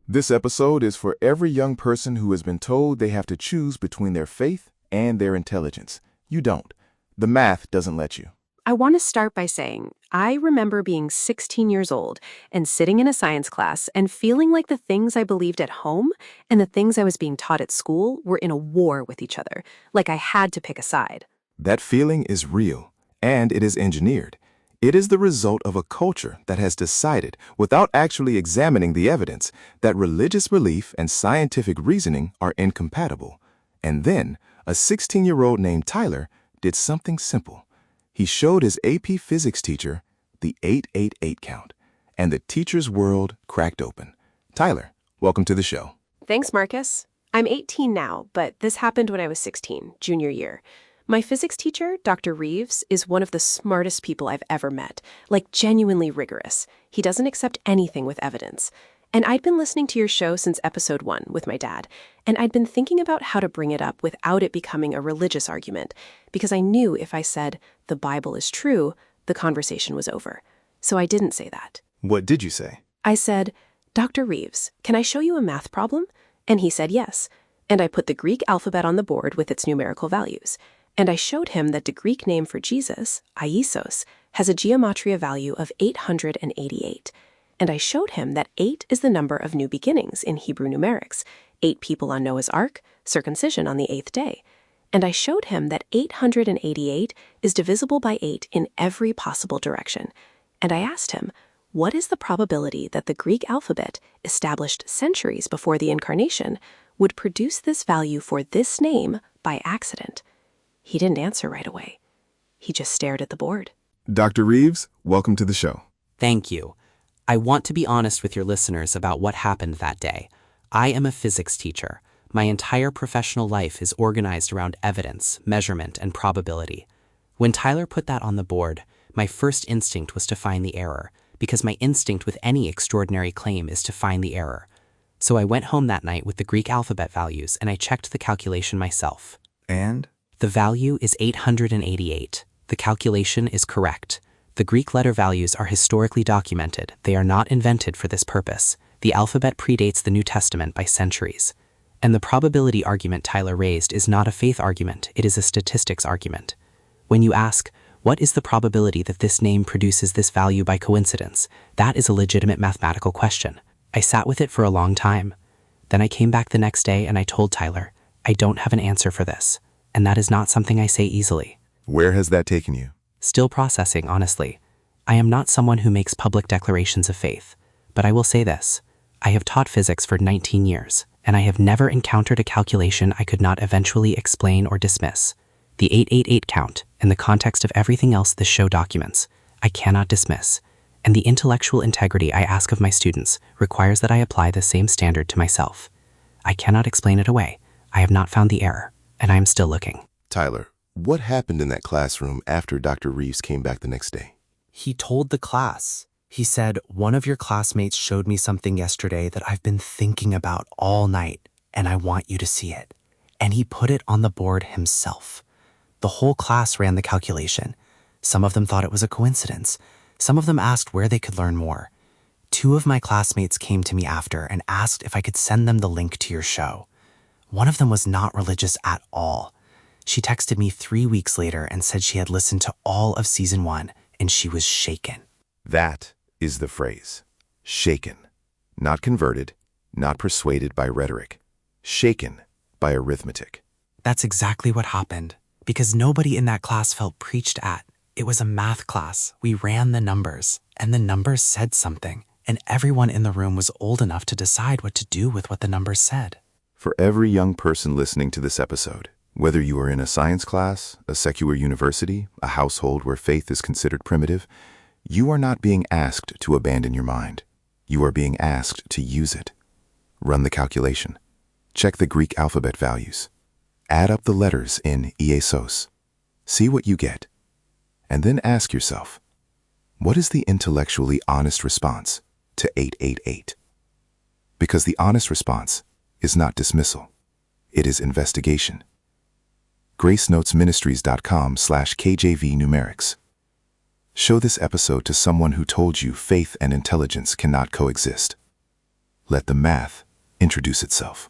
This episode is for every young person who has been told they have to choose between their faith and their intelligence. You don't. The math doesn't let you. I want to start by saying I remember being 16 years old and sitting in a science class and feeling like the things I believed at home and the things I was being taught at school were in a war with each other, like I had to pick a side. That feeling is real, and it is engineered. It is the result of a culture that has decided, without actually examining the evidence, that religious belief and scientific reasoning are incompatible. And then, a 16-year-old named Tyler did something simple. He showed his AP physics teacher the 888 count, and the teacher's world cracked open. Tyler, welcome to the show. Thanks, Marcus. I'm 18 now, but this happened when I was 16, junior year. My physics teacher, Dr. Reeves, is one of the smartest people I've ever met, like genuinely rigorous. He doesn't accept anything with evidence. And I'd been listening to your show since episode 1 with my dad, and I'd been thinking about how to bring it up without it becoming a religious argument, because I knew if I said, the Bible is true, the conversation was over. So I didn't say that. What did you say? I said, Dr. Reeves, can I show you a math problem? And he said yes. And I put the Greek alphabet on the board with its numerical values. And I showed him that the Greek name for Jesus, Iesous, has a Gematria value of 888. And I showed him that 8 is the number of new beginnings in Hebrew numerics, 8 people on Noah's Ark, circumcision on the 8th day. And I showed him that 888 is divisible by 8 in every possible direction. And I asked him, what is the probability that the Greek alphabet, established centuries before the Incarnation, would produce this value for this name by accident? He didn't answer right away. He just stared at the board. Dr. Reeves, welcome to the show. Thank you. I want to be honest with your listeners about what happened that day. I am a physics teacher. My entire professional life is organized around evidence, measurement, and probability. When Tyler put that on the board, my first instinct was to find the error, because my instinct with any extraordinary claim is to find the error. So I went home that night with the Greek alphabet values and I checked the calculation myself. And? The value is 888. The calculation is correct. The Greek letter values are historically documented. They are not invented for this purpose. The alphabet predates the New Testament by centuries. And the probability argument Tyler raised is not a faith argument, it is a statistics argument. When you ask, what is the probability that this name produces this value by coincidence? That is a legitimate mathematical question. I sat with it for a long time. Then I came back the next day and I told Tyler, I don't have an answer for this. And that is not something I say easily. Where has that taken you? Still processing, honestly. I am not someone who makes public declarations of faith, but I will say this. I have taught physics for 19 years, and I have never encountered a calculation I could not eventually explain or dismiss. The 888 count, in the context of everything else this show documents, I cannot dismiss. And the intellectual integrity I ask of my students requires that I apply the same standard to myself. I cannot explain it away. I have not found the error, and I am still looking. Tyler, what happened in that classroom after Dr. Reeves came back the next day? He told the class. He said, one of your classmates showed me something yesterday that I've been thinking about all night, and I want you to see it. And he put it on the board himself. The whole class ran the calculation. Some of them thought it was a coincidence. Some of them asked where they could learn more. 2 of my classmates came to me after and asked if I could send them the link to your show. One of them was not religious at all. She texted me 3 weeks later and said she had listened to all of season 1 and she was shaken. That is the phrase. Shaken. Not converted, not persuaded by rhetoric. Shaken by arithmetic. That's exactly what happened, because nobody in that class felt preached at. It was a math class. We ran the numbers, and the numbers said something, and everyone in the room was old enough to decide what to do with what the numbers said. For every young person listening to this episode, whether you are in a science class, a secular university, a household where faith is considered primitive, you are not being asked to abandon your mind. You are being asked to use it. Run the calculation. Check the Greek alphabet values. Add up the letters in Iesous. See what you get. And then ask yourself, what is the intellectually honest response to 888? Because the honest response is not dismissal. It is investigation. GraceNotesMinistries.com/KJV-numerics. Show this episode to someone who told you faith and intelligence cannot coexist. Let the math introduce itself.